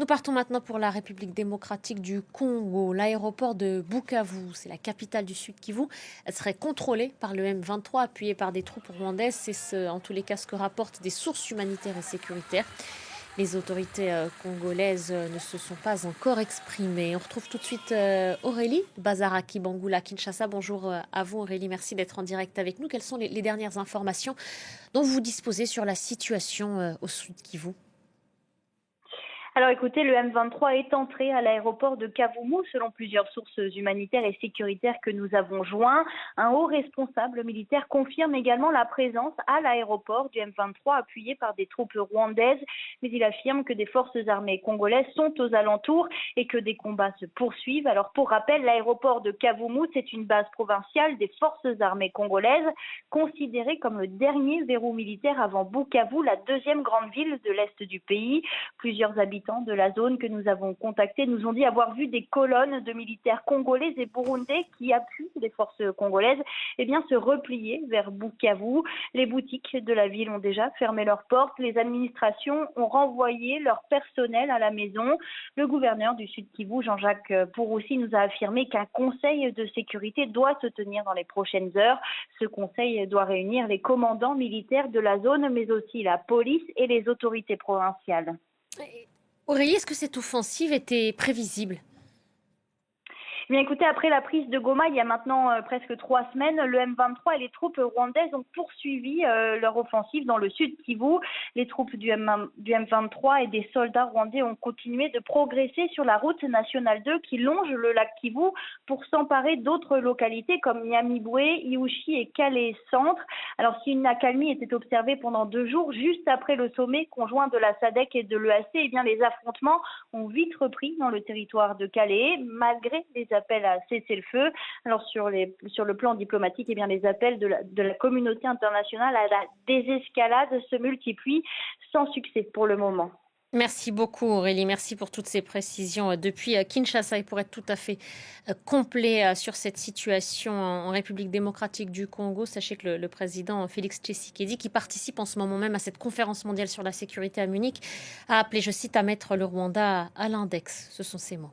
Nous partons maintenant pour la République démocratique du Congo. L'aéroport de Bukavu, c'est la capitale du Sud Kivu, elle serait contrôlée par le M23, appuyé par des troupes rwandaises. En tous les cas ce que rapportent des sources humanitaires et sécuritaires. Les autorités congolaises ne se sont pas encore exprimées. On retrouve tout de suite Aurélie Bazaraki Bangoula Kinshasa. Bonjour à vous Aurélie, merci d'être en direct avec nous. Quelles sont les dernières informations dont vous disposez sur la situation au Sud Kivu? Alors écoutez, le M23 est entré à l'aéroport de Kavumu selon plusieurs sources humanitaires et sécuritaires que nous avons joints. Un haut responsable militaire confirme également la présence à l'aéroport du M23 appuyé par des troupes rwandaises, mais il affirme que des forces armées congolaises sont aux alentours et que des combats se poursuivent. Alors pour rappel, l'aéroport de Kavumu, c'est une base provinciale des forces armées congolaises, considérée comme le dernier verrou militaire avant Bukavu, la deuxième grande ville de l'est du pays. Plusieurs habitants de la zone que nous avons contactés nous ont dit avoir vu des colonnes de militaires congolais et burundais qui appuient les forces congolaises se replier vers Bukavu. Les boutiques de la ville ont déjà fermé leurs portes. Les administrations ont renvoyé leur personnel à la maison. Le gouverneur du Sud Kivu, Jean-Jacques Purusi, nous a affirmé qu'un conseil de sécurité doit se tenir dans les prochaines heures. Ce conseil doit réunir les commandants militaires de la zone, mais aussi la police et les autorités provinciales. Aurélie, est-ce que cette offensive était prévisible? Bien écoutez, après la prise de Goma, il y a maintenant presque 3 semaines, le M23 et les troupes rwandaises ont poursuivi leur offensive dans le sud Kivu. Les troupes du M23 et des soldats rwandais ont continué de progresser sur la route nationale 2 qui longe le lac Kivu pour s'emparer d'autres localités comme Nyamibwe, Iushi et Calais Centre. Alors si une accalmie était observée pendant 2 jours, juste après le sommet conjoint de la SADC et de l'EAC, les affrontements ont vite repris dans le territoire de Calais, malgré les appels à cesser le feu. Alors sur le plan diplomatique, les appels de la communauté internationale à la désescalade se multiplient sans succès pour le moment. Merci beaucoup Aurélie, merci pour toutes ces précisions depuis Kinshasa. Et pour être tout à fait complet sur cette situation en République démocratique du Congo, sachez que le président Félix Tshisekedi, qui participe en ce moment même à cette conférence mondiale sur la sécurité à Munich, a appelé, je cite, à mettre le Rwanda à l'index. Ce sont ses mots.